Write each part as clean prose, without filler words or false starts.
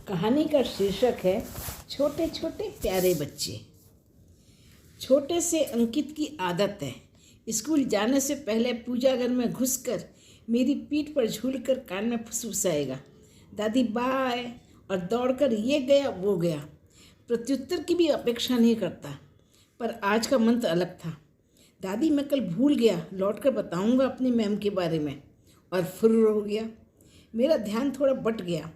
कहानी का शीर्षक है छोटे छोटे प्यारे बच्चे। छोटे से अंकित की आदत है स्कूल जाने से पहले पूजा घर में घुसकर मेरी पीठ पर झूलकर कान में फुसफुसाएगा, दादी बाय, और दौड़कर ये गया वो गया। प्रत्युत्तर की भी अपेक्षा नहीं करता। पर आज का मंत्र अलग था। दादी मैं कल भूल गया, लौटकर बताऊंगा अपनी मैम के बारे में। और फुर्र हो गया। मेरा ध्यान थोड़ा बट गया,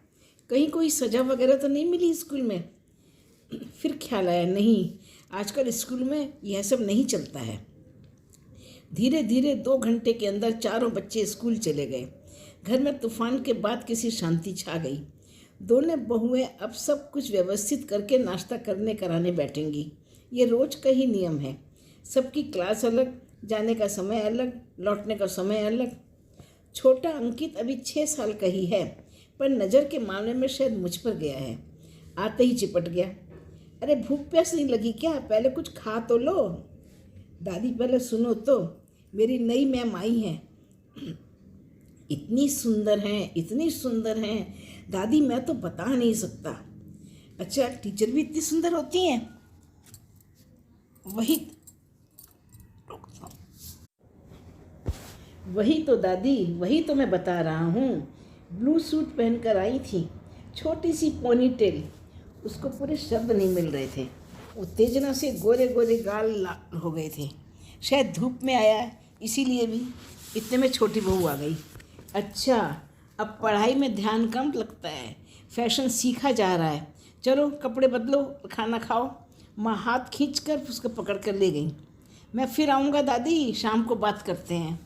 कहीं कोई सज़ा वगैरह तो नहीं मिली स्कूल में। फिर ख्याल आया, नहीं, आजकल स्कूल में यह सब नहीं चलता है। धीरे धीरे 2 घंटे के अंदर चारों बच्चे स्कूल चले गए। घर में तूफान के बाद किसी शांति छा गई। दोनों बहुएं अब सब कुछ व्यवस्थित करके नाश्ता करने कराने बैठेंगी। ये रोज का ही नियम है। सबकी क्लास अलग, जाने का समय अलग, लौटने का समय अलग। छोटा अंकित अभी 6 साल का ही है, पर नज़र के मामले में शायद मुझ पर गया है। आते ही चिपट गया। अरे भूख प्यास नहीं लगी क्या? पहले कुछ खा तो लो। दादी पहले सुनो तो, मेरी नई मैम आई हैं। इतनी सुंदर हैं, इतनी सुंदर हैं दादी, मैं तो बता नहीं सकता। अच्छा, टीचर भी इतनी सुंदर होती हैं? वही तो दादी, वही तो मैं बता रहा हूँ। ब्लू सूट पहनकर आई थी, छोटी सी पोनी टेल। उसको पूरे शब्द नहीं मिल रहे थे। उत्तेजना से गोरे गोरे गाल लाल हो गए थे। शायद धूप में आया इसीलिए भी। इतने में छोटी बहू आ गई। अच्छा, अब पढ़ाई में ध्यान कम लगता है, फैशन सीखा जा रहा है। चलो कपड़े बदलो, खाना खाओ। माँ हाथ खींचकर उसको पकड़ कर ले गई। मैं फिर आऊँगा दादी, शाम को बात करते हैं।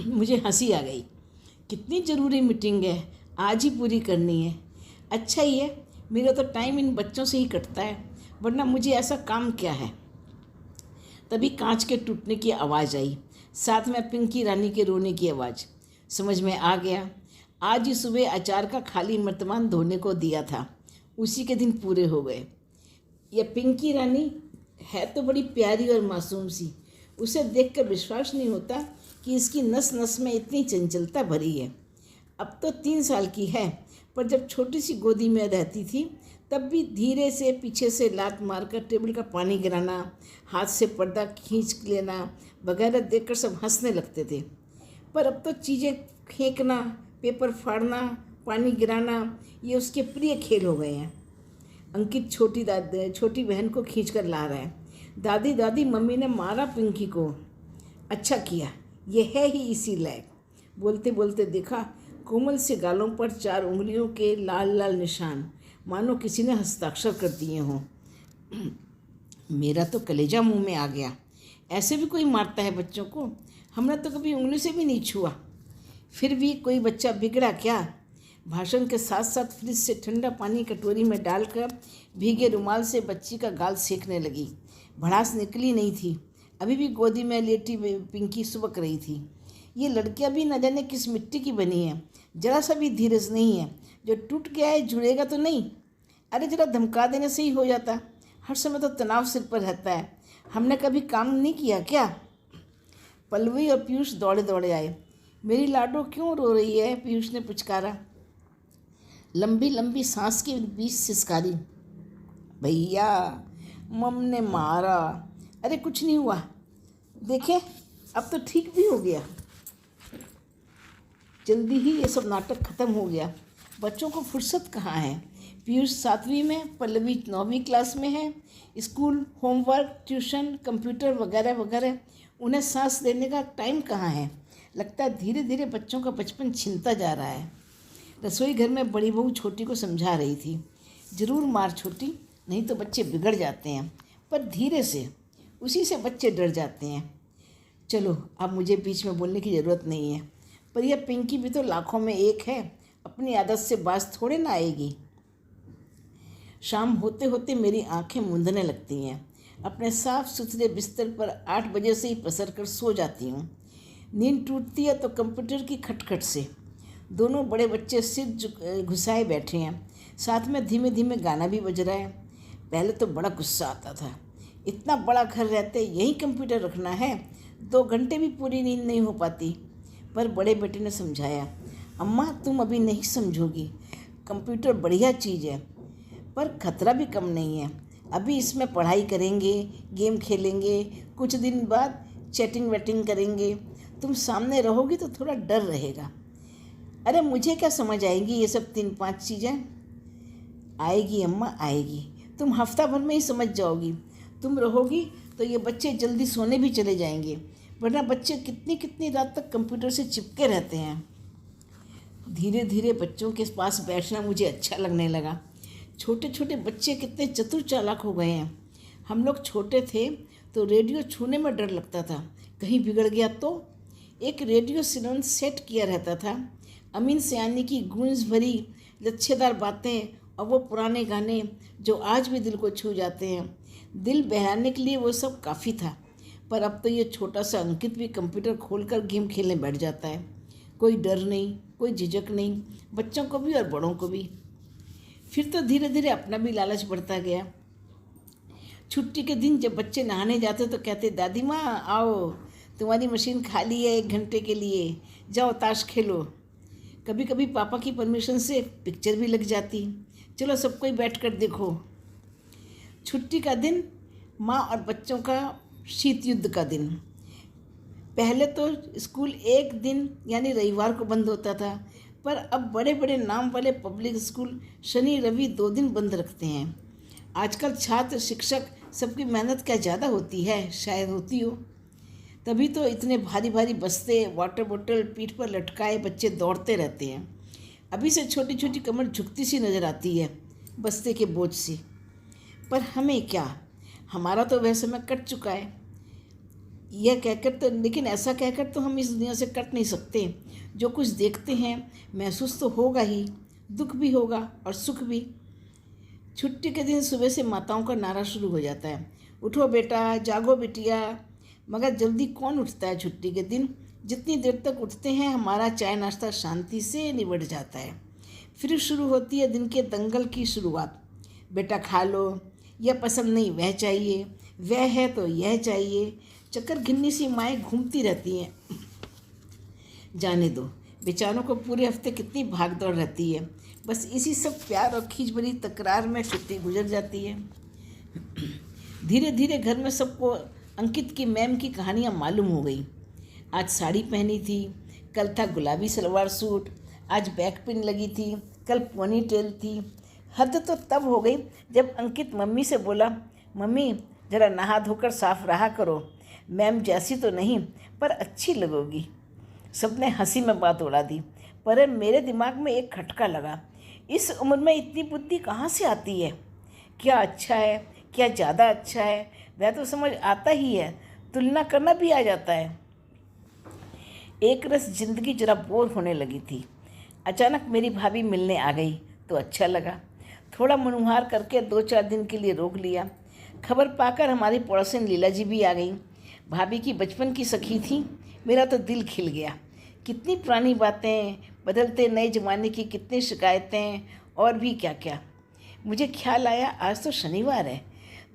मुझे हंसी आ गई। कितनी ज़रूरी मीटिंग है, आज ही पूरी करनी है। अच्छा ही है, मेरा तो टाइम इन बच्चों से ही कटता है, वरना मुझे ऐसा काम क्या है। तभी कांच के टूटने की आवाज़ आई, साथ में पिंकी रानी के रोने की आवाज़। समझ में आ गया। आज ही सुबह अचार का खाली मर्तमान धोने को दिया था, उसी के दिन पूरे हो गए। यह पिंकी रानी है तो बड़ी प्यारी और मासूम सी। उसे देखकर विश्वास नहीं होता कि इसकी नस नस में इतनी चंचलता भरी है। अब तो 3 साल की है, पर जब छोटी सी गोदी में रहती थी तब भी धीरे से पीछे से लात मारकर टेबल का पानी गिराना, हाथ से पर्दा खींच लेना वगैरह देखकर सब हंसने लगते थे। पर अब तो चीज़ें फेंकना, पेपर फाड़ना, पानी गिराना, ये उसके प्रिय खेल हो गए हैं। अंकित छोटी बहन को खींच कर ला रहा है। दादी दादी, मम्मी ने मारा पिंकी को। अच्छा किया, ये है ही इसी लायक। बोलते बोलते देखा, कोमल से गालों पर 4 उंगलियों के लाल लाल निशान, मानो किसी ने हस्ताक्षर कर दिए हों। मेरा तो कलेजा मुंह में आ गया। ऐसे भी कोई मारता है बच्चों को? हमने तो कभी उंगली से भी नहीं छुआ। फिर भी कोई बच्चा बिगड़ा क्या? भाषण के साथ साथ फ्रिज से ठंडा पानी कटोरी में डालकर भीगे रुमाल से बच्ची का गाल सेकने लगी। भड़ास निकली नहीं थी। अभी भी गोदी में लेटी पिंकी सुबक रही थी। ये लड़कियां भी न जाने किस मिट्टी की बनी है। जरा सा भी धीरज नहीं है। जो टूट गया है जुड़ेगा तो नहीं। अरे जरा धमका देने से ही हो जाता। हर समय तो तनाव सिर पर रहता है। हमने कभी काम नहीं किया क्या? पल्लवी और पीयूष दौड़े दौड़े आए। मेरी लाडो क्यों रो रही है? पीयूष ने पुचकारा। लंबी लंबी सांस के बीच सिसकारी, भैया मम ने मारा। अरे कुछ नहीं हुआ, देखे अब तो ठीक भी हो गया। जल्दी ही ये सब नाटक खत्म हो गया। बच्चों को फुर्सत कहाँ है? पीयूष 7वीं में, पल्लवी 9वीं क्लास में है। स्कूल, होमवर्क, ट्यूशन, कंप्यूटर वगैरह वगैरह। उन्हें सांस लेने का टाइम कहाँ है? लगता है धीरे धीरे बच्चों का बचपन छिनता जा रहा है। रसोई घर में बड़ी बहू छोटी को समझा रही थी, ज़रूर मार छोटी, नहीं तो बच्चे बिगड़ जाते हैं। पर धीरे से, उसी से बच्चे डर जाते हैं। चलो, अब मुझे बीच में बोलने की ज़रूरत नहीं है। पर यह पिंकी भी तो लाखों में एक है, अपनी आदत से बाज थोड़े ना आएगी। शाम होते होते मेरी आंखें मूंदने लगती हैं। अपने साफ सुथरे बिस्तर पर 8 बजे से ही पसर कर सो जाती हूँ। नींद टूटती है तो कंप्यूटर की खटखट से। दोनों बड़े बच्चे सिर घुसाए बैठे हैं। साथ में धीमे धीमे गाना भी बज रहा है। पहले तो बड़ा गुस्सा आता था, इतना बड़ा घर रहते यहीं कंप्यूटर रखना है, 2 घंटे भी पूरी नींद नहीं हो पाती। पर बड़े बेटे ने समझाया, अम्मा तुम अभी नहीं समझोगी, कंप्यूटर बढ़िया चीज़ है, पर खतरा भी कम नहीं है। अभी इसमें पढ़ाई करेंगे, गेम खेलेंगे, कुछ दिन बाद चैटिंग वैटिंग करेंगे। तुम सामने रहोगी तो थोड़ा डर रहेगा। अरे मुझे क्या समझ आएगी ये सब 3-5 चीज़ें? आएगी अम्मा, आएगी। तुम हफ्ता भर में ही समझ जाओगी। तुम रहोगी तो ये बच्चे जल्दी सोने भी चले जाएंगे, वरना बच्चे कितनी कितनी रात तक कंप्यूटर से चिपके रहते हैं। धीरे धीरे बच्चों के पास बैठना मुझे अच्छा लगने लगा। छोटे छोटे बच्चे कितने चतुर चालाक हो गए हैं। हम लोग छोटे थे तो रेडियो छूने में डर लगता था, कहीं बिगड़ गया तो। एक रेडियो सिलोन सेट किया रहता था। अमीन सयानी की गूंज भरी लच्छेदार बातें और वो पुराने गाने जो आज भी दिल को छू जाते हैं। दिल बहलाने के लिए वो सब काफ़ी था। पर अब तो ये छोटा सा अंकित भी कंप्यूटर खोलकर गेम खेलने बैठ जाता है। कोई डर नहीं, कोई झिझक नहीं, बच्चों को भी और बड़ों को भी। फिर तो धीरे धीरे अपना भी लालच बढ़ता गया। छुट्टी के दिन जब बच्चे नहाने जाते तो कहते, दादी माँ आओ, तुम्हारी मशीन खाली है 1 घंटे के लिए, जाओ ताश खेलो। कभी कभी पापा की परमिशन से पिक्चर भी लग जाती, चलो सब कोई बैठ कर देखो। छुट्टी का दिन माँ और बच्चों का शीत युद्ध का दिन। पहले तो स्कूल एक दिन यानी रविवार को बंद होता था, पर अब बड़े बड़े नाम वाले पब्लिक स्कूल शनि रवि 2 दिन बंद रखते हैं। आजकल छात्र शिक्षक सबकी मेहनत क्या ज़्यादा होती है, शायद होती हो, तभी तो इतने भारी भारी बस्ते, वाटर बोतल पीठ पर लटकाए बच्चे दौड़ते रहते हैं। अभी से छोटी छोटी कमर झुकती सी नज़र आती है बस्ते के बोझ से। पर हमें क्या, हमारा तो वह समय कट चुका है। यह कहकर तो, लेकिन ऐसा कहकर तो हम इस दुनिया से कट नहीं सकते। जो कुछ देखते हैं महसूस तो होगा ही, दुख भी होगा और सुख भी। छुट्टी के दिन सुबह से माताओं का नारा शुरू हो जाता है, उठो बेटा, जागो बिटिया। मगर जल्दी कौन उठता है छुट्टी के दिन? जितनी देर तक उठते हैं हमारा चाय नाश्ता शांति से निबट जाता है। फिर शुरू होती है दिन के दंगल की शुरुआत। बेटा खा लो, यह पसंद नहीं वह चाहिए, वह है तो यह चाहिए। चक्कर घिन्नी सी माएँ घूमती रहती हैं। जाने दो, बेचारों को पूरे हफ्ते कितनी भाग दौड़ रहती है। बस इसी सब प्यार और खींच भरी तकरार में छुट्टी गुजर जाती है। धीरे धीरे घर में सबको अंकित की मैम की कहानियाँ मालूम हो गई। आज साड़ी पहनी थी, कल था गुलाबी सलवार सूट, आज बैक पिन लगी थी, कल पोनी टेल थी। हद तो तब हो गई जब अंकित मम्मी से बोला, मम्मी ज़रा नहा धोकर साफ रहा करो, मैम जैसी तो नहीं पर अच्छी लगोगी। सबने हंसी में बात उड़ा दी, पर मेरे दिमाग में एक खटका लगा। इस उम्र में इतनी बुद्धि कहाँ से आती है? क्या अच्छा है, क्या ज़्यादा अच्छा है, वह तो समझ आता ही है, तुलना करना भी आ जाता है। एक रस जिंदगी जरा बोर होने लगी थी। अचानक मेरी भाभी मिलने आ गई तो अच्छा लगा। थोड़ा मनुहार करके 2-4 दिन के लिए रोक लिया। खबर पाकर हमारी पड़ोसन लीला जी भी आ गई। भाभी की बचपन की सखी थी। मेरा तो दिल खिल गया। कितनी पुरानी बातें, बदलते नए ज़माने की कितनी शिकायतें और भी क्या क्या। मुझे ख्याल आया आज तो शनिवार है,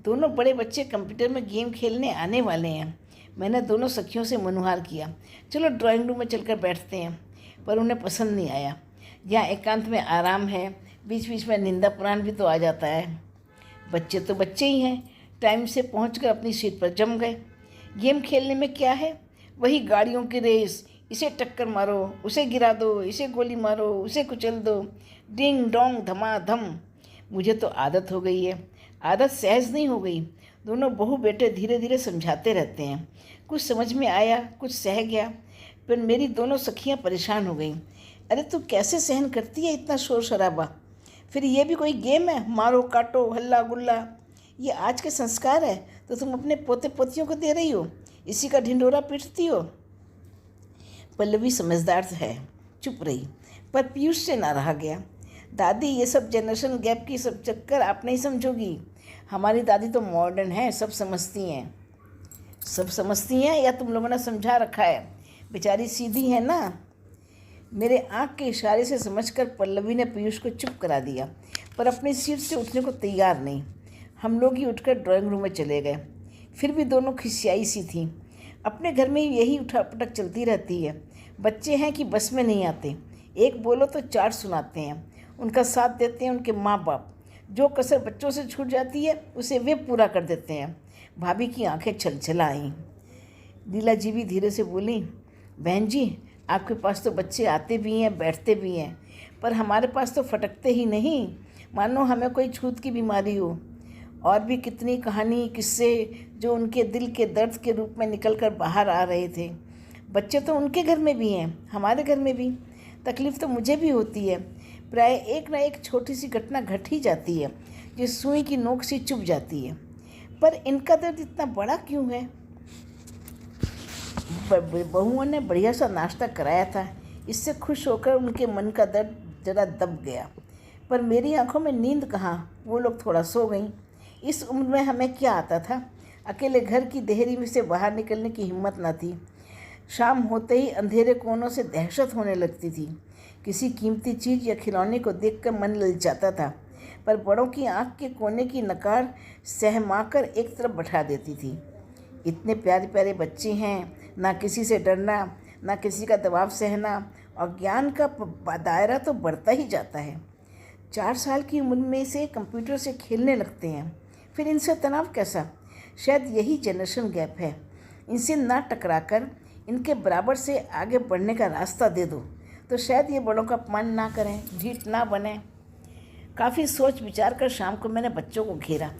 दोनों बड़े बच्चे कंप्यूटर में गेम खेलने आने वाले हैं। मैंने दोनों सखियों से मनुहार किया, चलो ड्राइंग रूम में चलकर बैठते हैं, पर उन्हें पसंद नहीं आया। यहाँ एकांत में आराम है, बीच बीच में निंदा पुराण भी तो आ जाता है। बच्चे तो बच्चे ही हैं, टाइम से पहुंचकर अपनी सीट पर जम गए। गेम खेलने में क्या है, वही गाड़ियों की रेस, इसे टक्कर मारो, उसे गिरा दो, इसे गोली मारो, उसे कुचल दो, डिंग डोंग धमाधम। मुझे तो आदत हो गई है, आदत सहज नहीं हो गई। दोनों बहू बेटे धीरे धीरे समझाते रहते हैं। कुछ समझ में आया, कुछ सह गया, पर मेरी दोनों सखियां परेशान हो गईं। अरे तू कैसे सहन करती है इतना शोर शराबा? फिर ये भी कोई गेम है, मारो काटो हल्ला गुल्ला? ये आज के संस्कार है तो तुम अपने पोते पोतियों को दे रही हो, इसी का ढिंढोरा पीटती हो। पल्लवी समझदार है, चुप रही, पर पीयूष से ना रहा गया। दादी ये सब जनरेशन गैप की सब चक्कर आप नहीं समझोगी। हमारी दादी तो मॉडर्न है, सब समझती हैं। सब समझती हैं या तुम लोगों ने समझा रखा है? बेचारी सीधी है ना। मेरे आँख के इशारे से समझकर पल्लवी ने पीयूष को चुप करा दिया, पर अपनी सीट से उठने को तैयार नहीं। हम लोग ही उठकर ड्राइंग रूम में चले गए। फिर भी दोनों खिसियाई सी थीं। अपने घर में यही उठा पटक चलती रहती है। बच्चे हैं कि बस में नहीं आते, एक बोलो तो 4 सुनाते हैं। उनका साथ देते हैं उनके माँ बाप। जो कसर बच्चों से छूट जाती है उसे वे पूरा कर देते हैं। भाभी की आंखें छलछला आईं। लीला जी भी धीरे से बोली, बहन जी, आपके पास तो बच्चे आते भी हैं, बैठते भी हैं, पर हमारे पास तो फटकते ही नहीं, मानो हमें कोई छूत की बीमारी हो। और भी कितनी कहानी, किस्से जो उनके दिल के दर्द के रूप में निकल कर बाहर आ रहे थे। बच्चे तो उनके घर में भी हैं, हमारे घर में भी। तकलीफ़ तो मुझे भी होती है। प्राय एक ना एक छोटी सी घटना घट ही जाती है जो सुई की नोक से चुभ जाती है। पर इनका दर्द इतना बड़ा क्यों है? बहुओं ने बढ़िया सा नाश्ता कराया था, इससे खुश होकर उनके मन का दर्द जरा दब गया। पर मेरी आंखों में नींद कहाँ, वो लोग थोड़ा सो गईं। इस उम्र में हमें क्या आता था? अकेले घर की देहरी में से बाहर निकलने की हिम्मत न थी। शाम होते ही अंधेरे कोनों से दहशत होने लगती थी। किसी कीमती चीज़ या खिलौने को देखकर मन ललचाता था, पर बड़ों की आंख के कोने की नकार सहमाकर एक तरफ बैठा देती थी। इतने प्यारे प्यारे बच्चे हैं, ना किसी से डरना, ना किसी का दबाव सहना, और ज्ञान का दायरा तो बढ़ता ही जाता है। 4 साल की उम्र में से कंप्यूटर से खेलने लगते हैं, फिर इनसे तनाव कैसा? शायद यही जनरेशन गैप है। इनसे ना टकराकर इनके बराबर से आगे बढ़ने का रास्ता दे दो तो शायद ये बड़ों का अपमान ना करें, ढीठ ना बने। काफ़ी सोच विचार कर शाम को मैंने बच्चों को घेरा।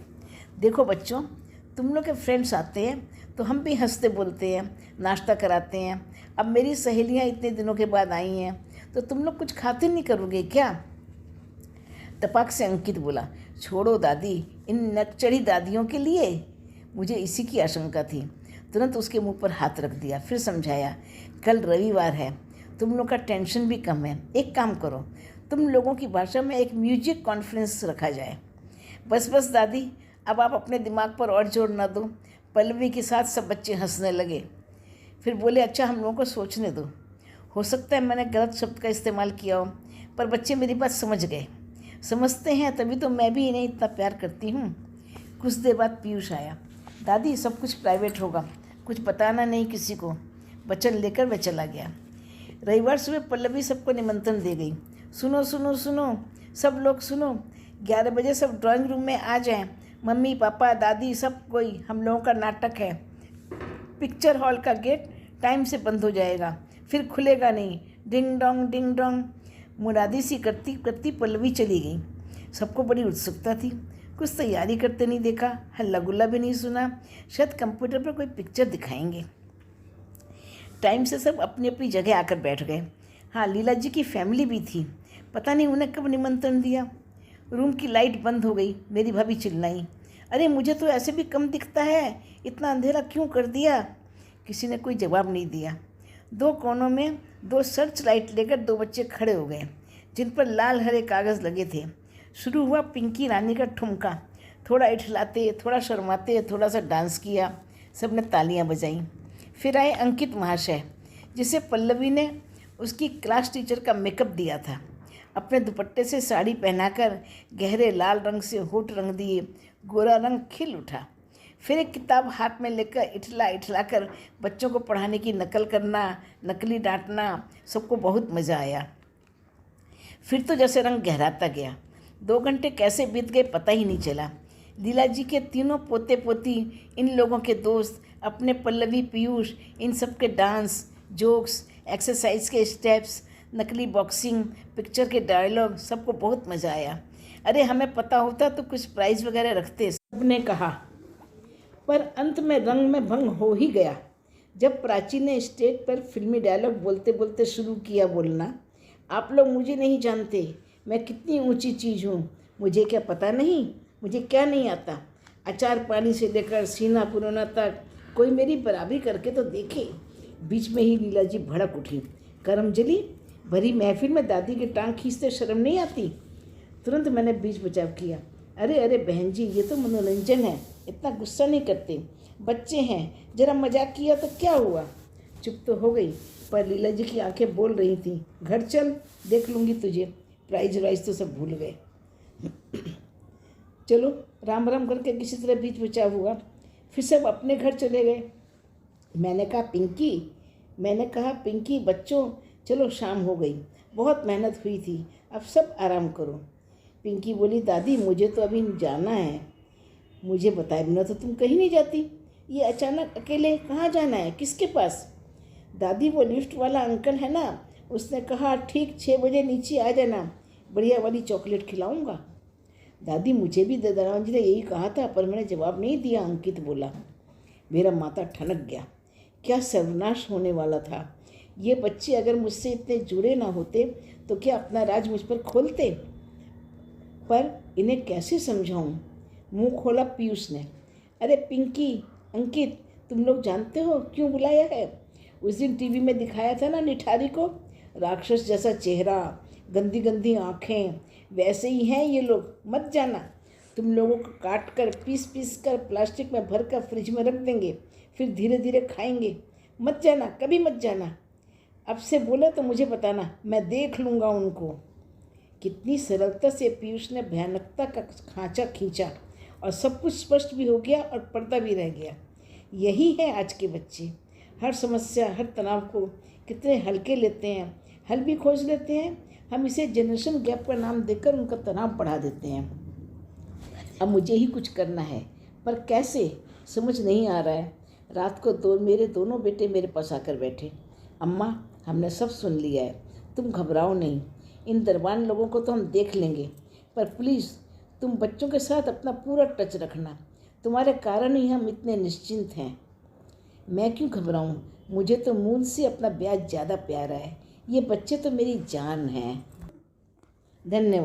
देखो बच्चों, तुम लोग के फ्रेंड्स आते हैं तो हम भी हंसते बोलते हैं, नाश्ता कराते हैं। अब मेरी सहेलियां इतने दिनों के बाद आई हैं तो तुम लोग कुछ खाते नहीं करोगे क्या? टपाक से अंकित बोला, छोड़ो दादी, इन नकचढ़ी दादियों के लिए। मुझे इसी की आशंका थी। तुरंत उसके मुंह पर हाथ रख दिया, फिर समझाया, कल रविवार है, तुम लोग का टेंशन भी कम है। एक काम करो, तुम लोगों की भाषा में एक म्यूजिक कॉन्फ्रेंस रखा जाए। बस बस दादी, अब आप अपने दिमाग पर और जोर ना दो। पल्लवी के साथ सब बच्चे हंसने लगे। फिर बोले, अच्छा हम लोगों को सोचने दो। हो सकता है मैंने गलत शब्द का इस्तेमाल किया हो, पर बच्चे मेरी बात समझ गए। समझते हैं तभी तो मैं भी इन्हें इतना प्यार करती हूँ। कुछ देर बाद पीयूष आया। दादी, सब कुछ प्राइवेट होगा, कुछ बताना नहीं किसी को। वचन लेकर वह चला गया। रविवार सुबह पल्लवी सबको निमंत्रण दे गई। सुनो सुनो सुनो, सब लोग सुनो, 11 बजे सब ड्राइंग रूम में आ जाएं। मम्मी पापा दादी सब कोई, हम लोगों का नाटक है। पिक्चर हॉल का गेट टाइम से बंद हो जाएगा, फिर खुलेगा नहीं। Ding dong ding dong. मुरादी सी करती करती पल्लवी चली गई। सबको बड़ी उत्सुकता थी। कुछ तैयारी करते नहीं देखा, हल्ला गुल्ला भी नहीं सुना। शायद कंप्यूटर पर कोई पिक्चर दिखाएंगे। टाइम से सब अपनी अपनी जगह आकर बैठ गए। हाँ, लीला जी की फैमिली भी थी। पता नहीं उन्हें कब निमंत्रण दिया। रूम की लाइट बंद हो गई। मेरी भाभी चिल्लाई, अरे मुझे तो ऐसे भी कम दिखता है, इतना अंधेरा क्यों कर दिया? किसी ने कोई जवाब नहीं दिया। 2 कोनों में 2 सर्च लाइट लेकर 2 बच्चे खड़े हो गए, जिन पर लाल हरे कागज़ लगे थे। शुरू हुआ पिंकी रानी का ठुमका। थोड़ा इठलाते, थोड़ा शर्माते, थोड़ा सा डांस किया। सब ने तालियां बजाईं। फिर आए अंकित महाशय, जिसे पल्लवी ने उसकी क्लास टीचर का मेकअप दिया था। अपने दुपट्टे से साड़ी पहनाकर गहरे लाल रंग से होठ रंग दिए, गोरा रंग खिल उठा। फिर एक किताब हाथ में लेकर इठला कर बच्चों को पढ़ाने की नकल करना, नकली डांटना, सबको बहुत मज़ा आया। फिर तो जैसे रंग गहराता गया। 2 घंटे कैसे बीत गए पता ही नहीं चला। लीला जी के तीनों पोते पोती, इन लोगों के दोस्त, अपने पल्लवी पीयूष, इन सब के डांस, जोक्स, एक्सरसाइज के स्टेप्स, नकली बॉक्सिंग, पिक्चर के डायलॉग, सबको बहुत मज़ा आया। अरे हमें पता होता तो कुछ प्राइज़ वगैरह रखते, सबने कहा। पर अंत में रंग में भंग हो ही गया जब प्राची ने स्टेज पर फिल्मी डायलॉग बोलते बोलते शुरू किया बोलना, आप लोग मुझे नहीं जानते, मैं कितनी ऊंची चीज़ हूँ, मुझे क्या पता नहीं, मुझे क्या नहीं आता। अचार पानी से लेकर सीना पुरोना तक कोई मेरी बराबरी करके तो देखे। बीच में ही लीला जी भड़क उठी, करमजली, भरी महफिल में दादी की टांग खींचते शर्म नहीं आती? तुरंत मैंने बीच बचाव किया, अरे अरे बहन जी, ये तो मनोरंजन है, इतना गुस्सा नहीं करते, बच्चे हैं, जरा मजाक किया तो क्या हुआ। चुप तो हो गई, पर लीला जी की आंखें बोल रही थीं, घर चल, देख लूँगी तुझे। प्राइज वाइज तो सब भूल गए। चलो राम राम करके किसी तरह बीच बचाव हुआ। फिर सब अपने घर चले गए। मैंने कहा पिंकी बच्चों, चलो शाम हो गई, बहुत मेहनत हुई थी, अब सब आराम करो। पिंकी बोली, दादी मुझे तो अभी जाना है, मुझे बताए बिना तो तुम कहीं नहीं जाती। ये अचानक अकेले कहाँ जाना है, किसके पास? दादी वो लिफ्ट वाला अंकल है ना, उसने कहा ठीक 6 बजे नीचे आ जाना, बढ़िया वाली चॉकलेट खिलाऊंगा। दादी मुझे भी दादाजी ने यही कहा था, पर मैंने जवाब नहीं दिया, अंकित बोला। मेरा माथा ठनक गया। क्या सर्वनाश होने वाला था। ये बच्चे अगर मुझसे इतने जुड़े ना होते तो क्या अपना राज मुझ पर खोलते? पर इन्हें कैसे समझाऊं? मुंह खोला पीयूष ने। अरे पिंकी, अंकित, तुम लोग जानते हो क्यों बुलाया है? उस दिन टीवी में दिखाया था ना निठारी को, राक्षस जैसा चेहरा, गंदी गंदी आँखें, वैसे ही हैं ये लोग। मत जाना। तुम लोगों को काट कर पीस पीस कर प्लास्टिक में भर कर फ्रिज में रख देंगे, फिर धीरे धीरे खाएंगे। मत जाना, कभी मत जाना। अब से बोले तो मुझे बताना, मैं देख लूँगा उनको। कितनी सरलता से पीयूष ने भयानकता का खांचा खींचा और सब कुछ स्पष्ट भी हो गया और पर्दा भी रह गया। यही है आज के बच्चे, हर समस्या, हर तनाव को कितने हल्के लेते हैं, हल भी खोज लेते हैं। हम इसे जनरेशन गैप का नाम देकर उनका तनाव बढ़ा देते हैं। अब मुझे ही कुछ करना है, पर कैसे समझ नहीं आ रहा है। रात को मेरे दोनों बेटे मेरे पास आकर बैठे। अम्मा, हमने सब सुन लिया है, तुम घबराओ नहीं, इन दरबान लोगों को तो हम देख लेंगे, पर प्लीज़ तुम बच्चों के साथ अपना पूरा टच रखना, तुम्हारे कारण ही हम इतने निश्चिंत हैं। मैं क्यों घबराऊं? मुझे तो मूल से अपना ब्याज ज़्यादा प्यारा है। ये बच्चे तो मेरी जान हैं। धन्यवाद।